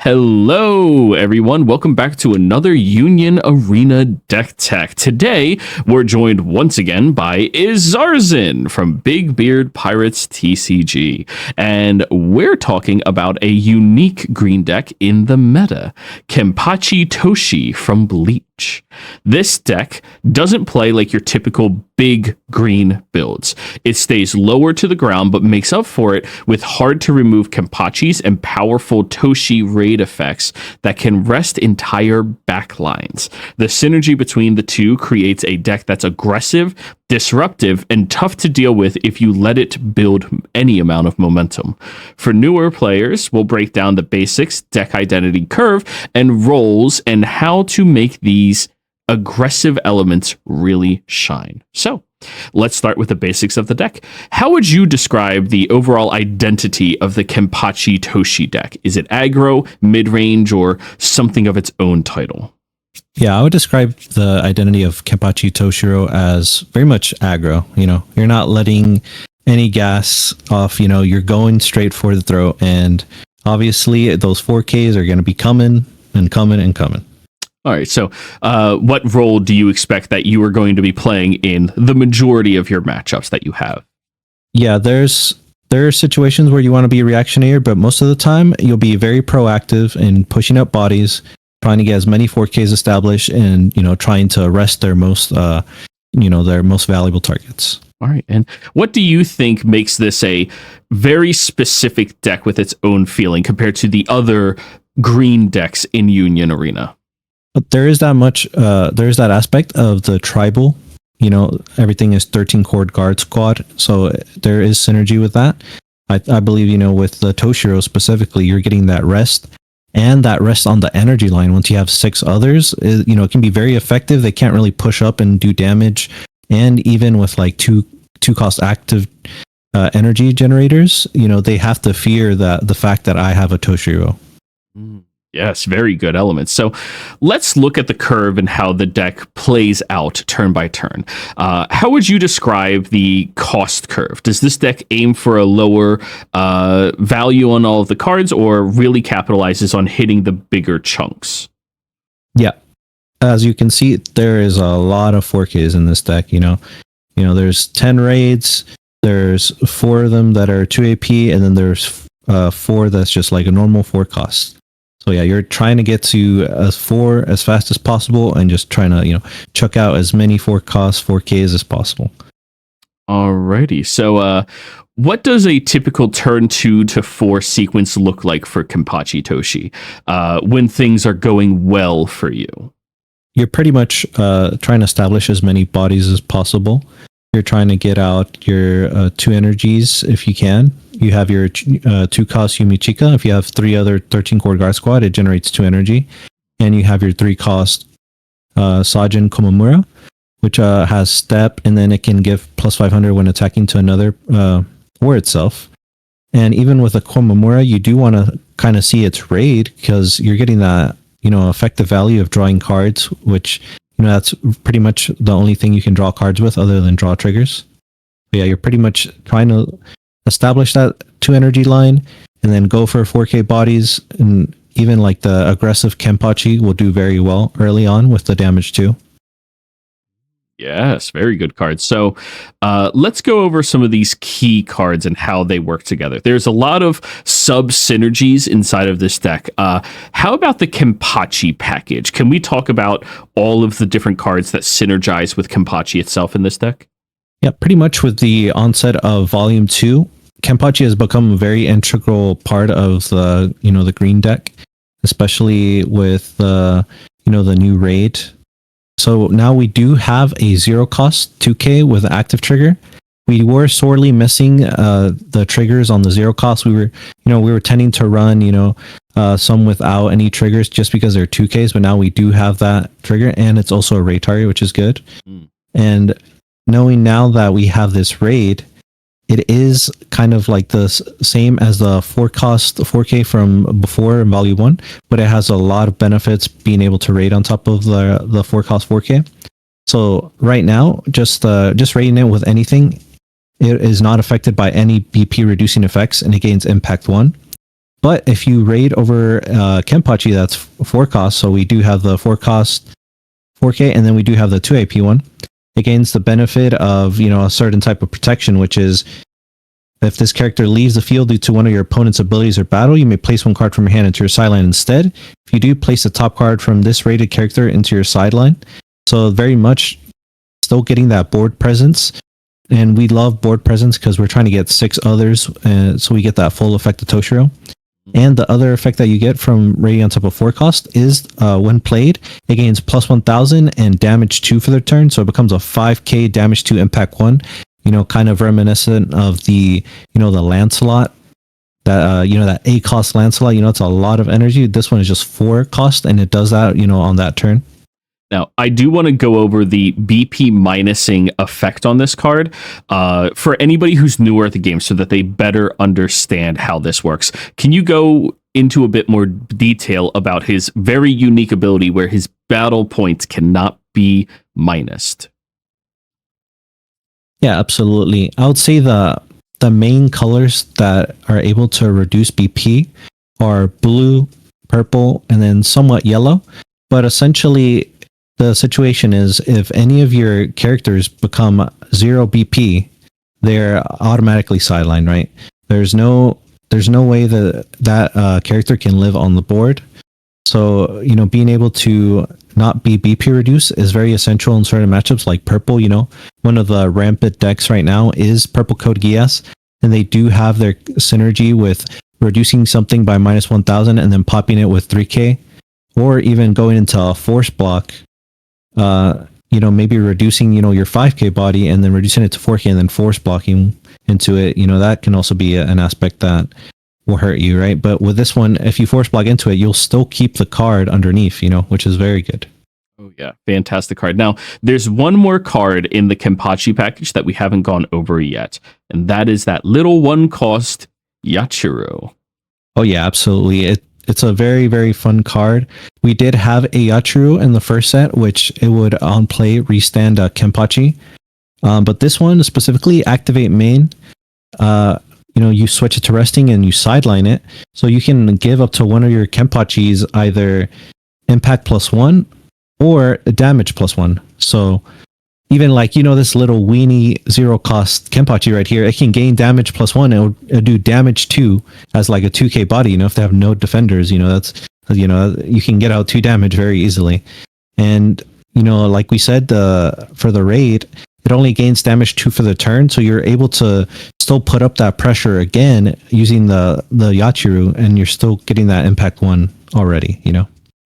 Hello, everyone. Welcome back to another Union Arena Deck Tech. Today, we're joined once again by Izarzin from Big Beard Pirates TCG. And we're talking about a unique green deck in the meta, KENPACHI Toshi from Bleach. This deck doesn't play like your typical big green builds. It stays lower to the ground, but makes up for it with hard to remove Kenpachis and powerful Toshi raid effects that can rest entire backlines. The synergy between the two creates a deck that's aggressive, disruptive, and tough to deal with if you let it build any amount of momentum. For newer players, we'll break down the basics, deck identity curve, and roles, and how to make these aggressive elements really shine. So let's start with the basics of the deck. How would you describe the overall identity of the KENPACHI Toshi deck? Is it aggro, mid-range, or something of its own title? Yeah, I would describe the identity of KENPACHI Toshiro as very much aggro. You know, you're not letting any gas off, you know, you're going straight for the throat, and obviously those 4Ks are going to be coming and coming and coming. All right, so what role do you expect that you are going to be playing in the majority of your matchups that you have? Yeah, there are situations where you want to be reactionary, but most of the time you'll be very proactive in pushing up bodies, trying to get as many 4Ks established, and trying to arrest their most valuable targets. All right, and what do you think makes this a very specific deck with its own feeling compared to the other green decks in Union Arena? But there is that aspect of the tribal, everything is 13 chord guard squad. So there is synergy with that. I believe, with the Toshiro specifically, you're getting that rest, and that rest on the energy line. Once you have 6 others, it can be very effective. They can't really push up and do damage. And even with like two cost active energy generators, they have to fear the fact that I have a Toshiro. Yes, very good elements. So let's look at the curve and how the deck plays out turn by turn. How would you describe the cost curve? Does this deck aim for a lower value on all of the cards, or really capitalizes on hitting the bigger chunks? Yeah. As you can see, there is a lot of 4Ks in this deck. There's 10 raids, there's 4 of them that are 2 AP, and then there's 4 that's just like a normal 4 cost. So yeah, you're trying to get to 4 as fast as possible, and just trying to, chuck out as many 4 cost 4Ks as possible. Alrighty. So what does a typical turn 2 to 4 sequence look like for KENPACHI Toshi when things are going well for you? You're pretty much trying to establish as many bodies as possible. You're trying to get out your 2 energies if you can. You have your 2 cost Yumichika. If you have 3 other 13 chord guard squad, it generates 2 energy. And you have your 3 cost Sajin Komamura, which has step, and then it can give plus 500 when attacking to another or itself. And even with a Komamura, you do want to kind of see its raid, because you're getting that effective value of drawing cards, which that's pretty much the only thing you can draw cards with other than draw triggers. But yeah, you're pretty much trying to establish that 2 energy line, and then go for 4K bodies. And even like the aggressive KENPACHI will do very well early on with the damage too. Yes, very good cards. So let's go over some of these key cards and how they work together. There's a lot of sub-synergies inside of this deck. How about the KENPACHI package? Can we talk about all of the different cards that synergize with KENPACHI itself in this deck? Yeah, pretty much with the onset of Volume 2, KENPACHI has become a very integral part of the, the green deck, especially with the new raid. So now we do have a 0 cost 2K with an active trigger. We were sorely missing the triggers on the 0 cost. We were tending to run some without any triggers just because they're 2Ks, but now we do have that trigger, and it's also a raid target, which is good. And knowing now that we have this raid, it is kind of like the same as the 4 cost 4K from before in Volume 1, but it has a lot of benefits being able to raid on top of the 4 cost 4K. So right now, just raiding it with anything, it is not affected by any BP reducing effects, and it gains Impact 1. But if you raid over Kenpachi, that's 4 cost. So we do have the 4 cost 4K, and then we do have the 2 AP one. It gains the benefit of, a certain type of protection, which is if this character leaves the field due to one of your opponent's abilities or battle, you may place 1 card from your hand into your sideline instead. If you do, place the top card from this rated character into your sideline. So very much still getting that board presence. And we love board presence because we're trying to get 6 others, so we get that full effect of Toshiro. And the other effect that you get from raiding on top of 4 cost is when played, it gains plus 1000 and damage 2 for their turn. So it becomes a 5k damage 2 impact 1. Kind of reminiscent of the Lancelot, that A cost Lancelot. It's a lot of energy. This one is just 4 cost, and it does that, on that turn. Now, I do want to go over the BP minusing effect on this card for anybody who's newer at the game so that they better understand how this works. Can you go into a bit more detail about his very unique ability where his battle points cannot be minused? Yeah, absolutely. I would say the main colors that are able to reduce BP are blue, purple, and then somewhat yellow. But essentially, the situation is if any of your characters become 0 BP, they're automatically sidelined, right? There's no way that character can live on the board. So, being able to not be BP reduced is very essential in certain matchups like purple. One of the rampant decks right now is Purple Code Gias, and they do have their synergy with reducing something by minus 1000 and then popping it with 3k, or even going into a force block, maybe reducing, your 5k body and then reducing it to 4k and then force blocking into it. That can also be an aspect that will hurt you, right? But with this one, if you force block into it, you'll still keep the card underneath, which is very good. Oh yeah, fantastic card. Now, there's one more card in the Kenpachi package that we haven't gone over yet, and that is that little 1 cost Yachiru. Oh yeah, absolutely. It's a very, very fun card. We did have a Yachiru in the first set, which it would on play restand Kenpachi. But this one specifically, activate main, you switch it to resting and you sideline it. So you can give up to one of your Kenpachis either impact +1 or damage +1. So even this little weenie 0 cost Kenpachi right here, it can gain damage +1. It'll do damage 2 as like a 2k body. If they have no defenders, that's you can get out 2 damage very easily. And like we said, for the raid, it only gains damage 2 for the turn, so you're able to still put up that pressure again using the Yachiru, and you're still getting that impact 1 already.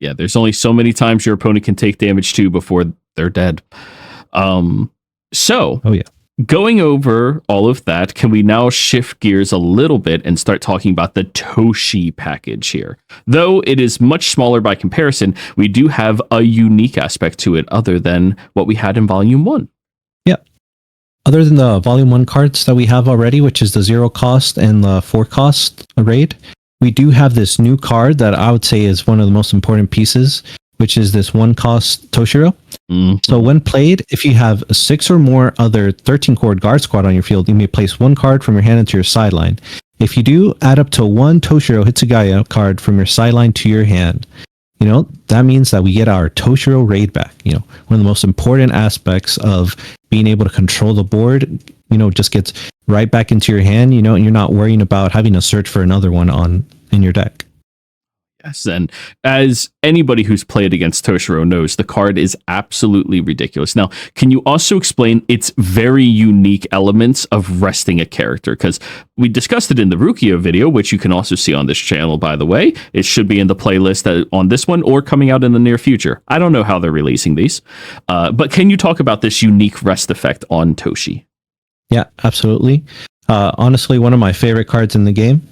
Yeah, there's only so many times your opponent can take damage 2 before they're dead. Oh yeah. Going over all of that, can we now shift gears a little bit and start talking about the Toshi package here? Though it is much smaller by comparison, we do have a unique aspect to it other than what we had in Volume 1. Yeah. Other than the Volume 1 cards that we have already, which is the 0 cost and the 4 cost raid, we do have this new card that I would say is one of the most important pieces, which is this 1 cost Toshiro. Mm-hmm. So when played, if you have 6 or more other 13 cord guard squad on your field, you may place 1 card from your hand into your sideline. If you do, add up to 1 Toshiro Hitsugaya card from your sideline to your hand. That means that we get our Toshiro raid back. One of the most important aspects of being able to control the board, just gets right back into your hand, and you're not worrying about having to search for another one in your deck. Yes, and as anybody who's played against Toshiro knows, the card is absolutely ridiculous. Now, can you also explain its very unique elements of resting a character? Because we discussed it in the Rukia video, which you can also see on this channel, by the way. It should be in the playlist on this one or coming out in the near future. I don't know how they're releasing these. But can you talk about this unique rest effect on Toshi? Yeah, absolutely. Honestly, one of my favorite cards in the game.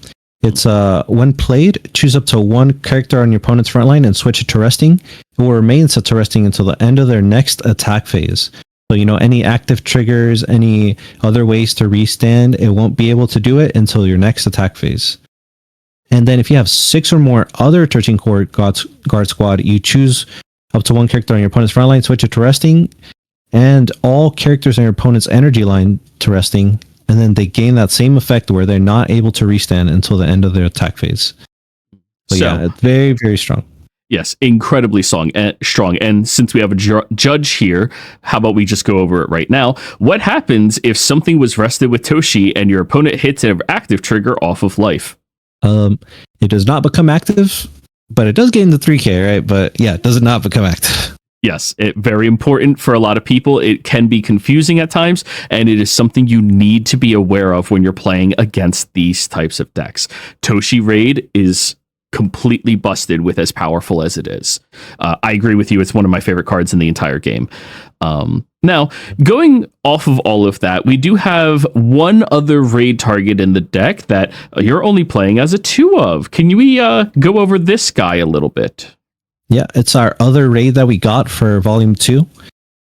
It's when played, choose up to 1 character on your opponent's front line and switch it to resting. It will remain set to resting until the end of their next attack phase. So, any active triggers, any other ways to restand, it won't be able to do it until your next attack phase. And then if you have 6 or more other 13 core guard squad, you choose up to 1 character on your opponent's front line, switch it to resting, and all characters on your opponent's energy line to resting. And then they gain that same effect where they're not able to restand until the end of their attack phase. But So, yeah, it's very, very strong. yes, incredibly strong. And since we have a judge here, how about we just go over it right now? What happens if something was rested with Toshi and your opponent hits an active trigger off of life? It does not become active, but it does gain the 3K, right? But yeah, it does not become active. Yes, very important for a lot of people. It can be confusing at times, and it is something you need to be aware of when you're playing against these types of decks. Toshi Raid is completely busted with as powerful as it is. I agree with you. It's one of my favorite cards in the entire game. Now, going off of all of that, we do have one other raid target in the deck that you're only playing as a 2 of. Can we go over this guy a little bit? Yeah, it's our other raid that we got for Volume 2.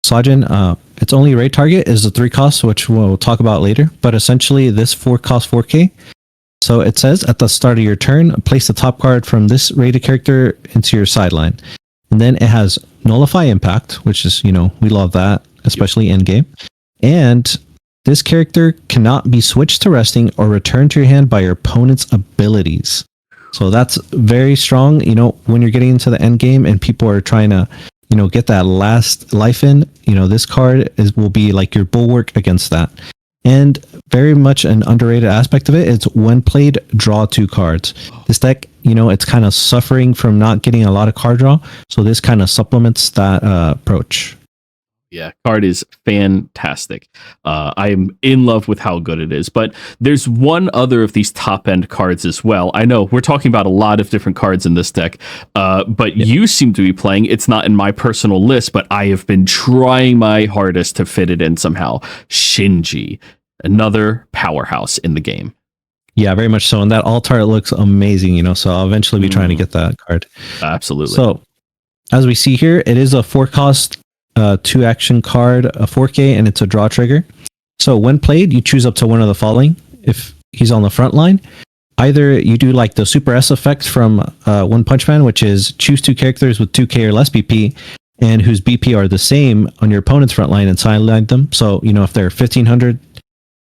Sajin, its only raid target is the 3 cost, which we'll talk about later. But essentially, this 4 cost 4K. So it says at the start of your turn, place the top card from this rated character into your sideline. And then it has Nullify Impact, which is, we love that, especially in game. And this character cannot be switched to resting or returned to your hand by your opponent's abilities. So that's very strong, when you're getting into the end game and people are trying to, get that last life in, this card will be like your bulwark against that. And very much an underrated aspect of it is when played, draw 2 cards. This deck, it's kind of suffering from not getting a lot of card draw. So this kind of supplements that approach. Yeah, card is fantastic. I am in love with how good it is. But there's one other of these top end cards as well. I know we're talking about a lot of different cards in this deck, but you seem to be playing. It's not in my personal list, but I have been trying my hardest to fit it in somehow. Shinji, another powerhouse in the game. Yeah, very much so. And that altar looks amazing, so I'll eventually be trying to get that card. Absolutely. So as we see here, it is a 4 cost 2 action card, a 4K, and it's a draw trigger. So when played, you choose up to one of the following. If he's on the front line, either you do like the Super S effect from One Punch Man, which is choose 2 characters with 2K or less BP, and whose BP are the same on your opponent's front line and sideline them. So, if they're 1500,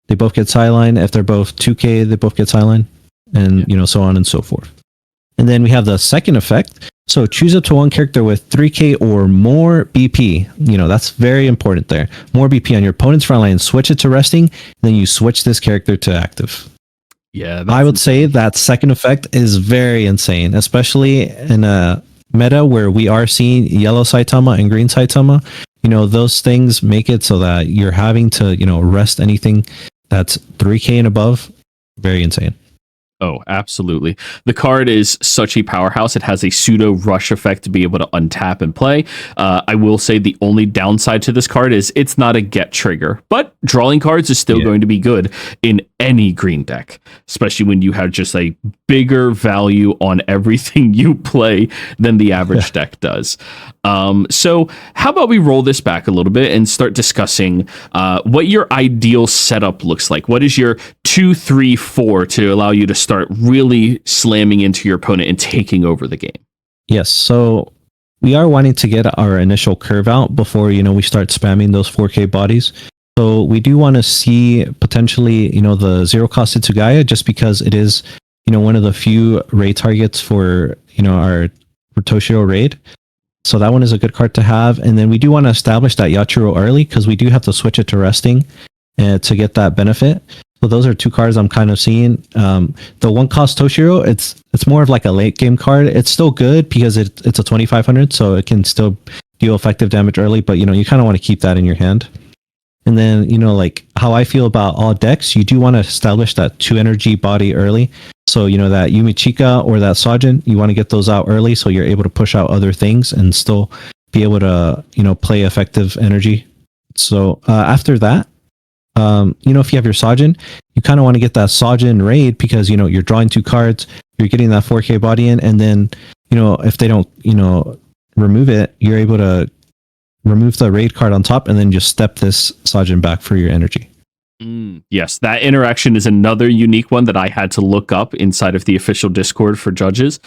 they both get sideline. If they're both 2K, they both get sideline, and so on and so forth. And then we have the second effect. So choose up to one character with 3K or more BP. That's very important there. More BP on your opponent's front line, switch it to resting, then you switch this character to active. Yeah, I would say that second effect is very insane, especially in a meta where we are seeing yellow Saitama and green Saitama. Those things make it so that you're having to, rest anything that's 3K and above. Very insane. Oh, absolutely. The card is such a powerhouse. It has a pseudo rush effect to be able to untap and play. I will say the only downside to this card is it's not a get trigger, but drawing cards is still going to be good in any green deck, especially when you have just a bigger value on everything you play than the average deck does. So how about we roll this back a little bit and start discussing what your ideal setup looks like? What is your 2, 3, 4 to allow you to start really slamming into your opponent and taking over the game? Yes. So we are wanting to get our initial curve out before, we start spamming those 4K bodies. So we do want to see potentially, the 0 cost Itsugaya, just because it is, one of the few raid targets for, our Toshio raid. So that one is a good card to have. And then we do want to establish that Yachiro early, because we do have to switch it to resting to get that benefit. So those are 2 cards I'm kind of seeing. The 1 cost Toshiro, it's more of like a late game card. It's still good because it's a 2500, so it can still deal effective damage early, but you kind of want to keep that in your hand. And then, like how I feel about all decks, you do want to establish that 2 energy body early. So, that Yumichika or that Sajin, you want to get those out early so you're able to push out other things and still be able to, play effective energy. So after that, if you have your Sajin, you kind of want to get that Sajin raid because, you're drawing 2 cards, you're getting that 4K body in, and then, if they don't, remove it, you're able to remove the raid card on top and then just step this Sajin back for your energy. Yes, that interaction is another unique one that I had to look up inside of the official Discord for judges.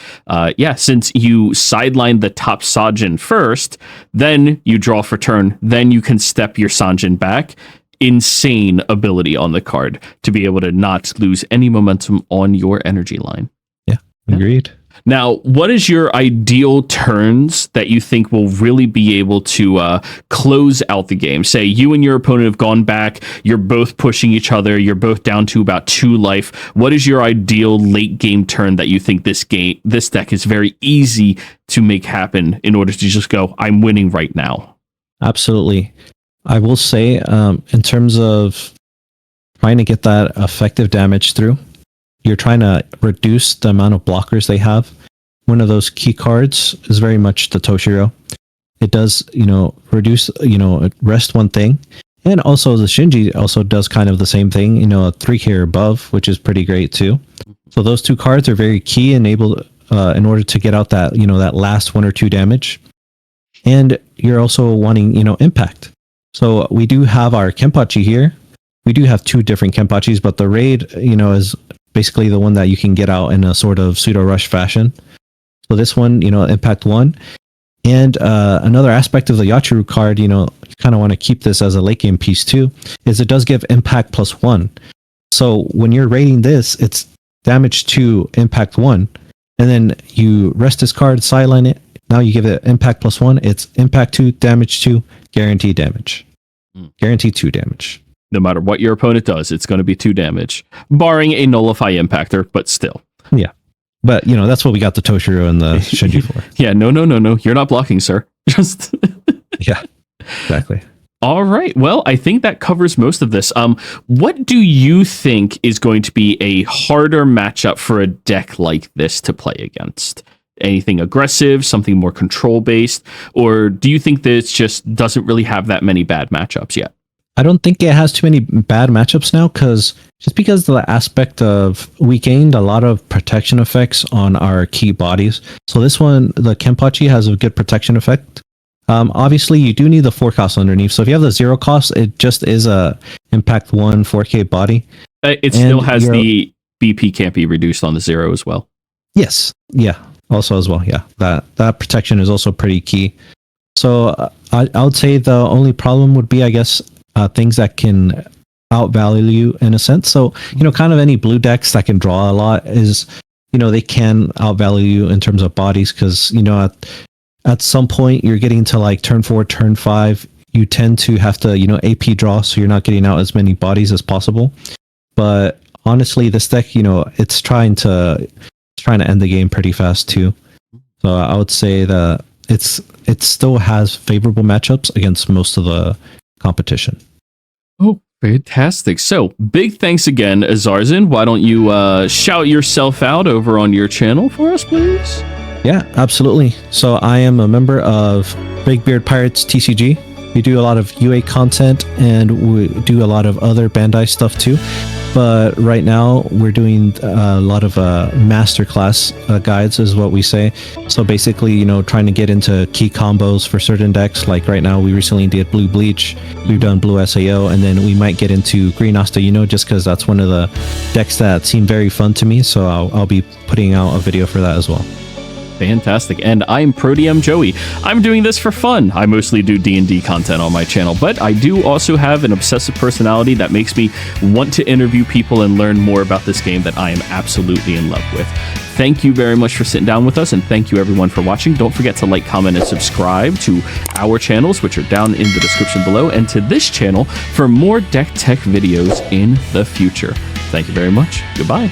Since you sideline the top Sajin first, then you draw for turn, then you can step your Sanjin back. Insane ability on the card to be able to not lose any momentum on your energy line. Yeah, agreed. Now, what is your ideal turns that you think will really be able to close out the game? Say you and your opponent have gone back, you're both pushing each other, you're both down to about 2 life. What is your ideal late game turn that you think this deck is very easy to make happen in order to just go, I'm winning right now? Absolutely. I will say, in terms of trying to get that effective damage through, you're trying to reduce the amount of blockers they have. One of those key cards is very much the Toshiro. It does, reduce, rest one thing. And also the Shinji also does kind of the same thing, a 3K or above, which is pretty great too. So those 2 cards are very key and able, in order to get out that, that last 1 or 2 damage. And you're also wanting, impact. So we do have our Kenpachi here. We do have 2 different Kenpachis, but the raid, is basically the one that you can get out in a sort of pseudo rush fashion. So this one, impact 1. And another aspect of the Yachuru card, you kind of want to keep this as a late game piece too, is it does give impact +1. So when you're raiding this, it's damage 2, impact 1. And then you rest this card, sideline it. Now you give it impact +1. It's impact 2, damage 2, guaranteed damage. Guaranteed 2 damage. No matter what your opponent does, it's going to be 2 damage, barring a nullify impactor, but still. Yeah. But, that's what we got the Toshiro and the Shinji for. Yeah, no. You're not blocking, sir. Just yeah, exactly. All right. Well, I think that covers most of this. What do you think is going to be a harder matchup for a deck like this to play against? Anything aggressive, something more control-based, or do you think that it just doesn't really have that many bad matchups yet? I don't think it has too many bad matchups now, because the aspect of we gained a lot of protection effects on our key bodies. So this one, the Kenpachi, has a good protection effect. Obviously, you do need the 4 cost underneath. So if you have the 0 cost, it just is a impact 1 4K body. It still has the BP can't be reduced on the 0 as well. Yes. Yeah. Also as well. Yeah. That protection is also pretty key. So I would say the only problem would be, I guess, things that can outvalue you in a sense. So, kind of any blue decks that can draw a lot is, they can outvalue you in terms of bodies, because, at some point you're getting to like turn 4, turn 5, you tend to have to, AP draw, so you're not getting out as many bodies as possible. But honestly, this deck, it's trying to end the game pretty fast too. So I would say that it still has favorable matchups against most of the competition. Oh, fantastic. So big thanks again, Izarzin. Why don't you shout yourself out over on your channel for us, please? Yeah, absolutely. So I am a member of Big Beard Pirates TCG. We do a lot of UA content, and we do a lot of other Bandai stuff too. But right now we're doing a lot of masterclass guides, is what we say. So basically, trying to get into key combos for certain decks. Like right now, we recently did Blue Bleach, we've done Blue SAO, and then we might get into Green Asta, just because that's one of the decks that seem very fun to me. So I'll be putting out a video for that as well. Fantastic. And I'm ProDMJoey. I'm doing this for fun. I mostly do D&D content on my channel, but I do also have an obsessive personality that makes me want to interview people and learn more about this game that I am absolutely in love with. Thank you very much for sitting down with us, and thank you everyone for watching. Don't forget to like, comment, and subscribe to our channels, which are down in the description below, and to this channel for more deck tech videos in the future. Thank you very much. Goodbye.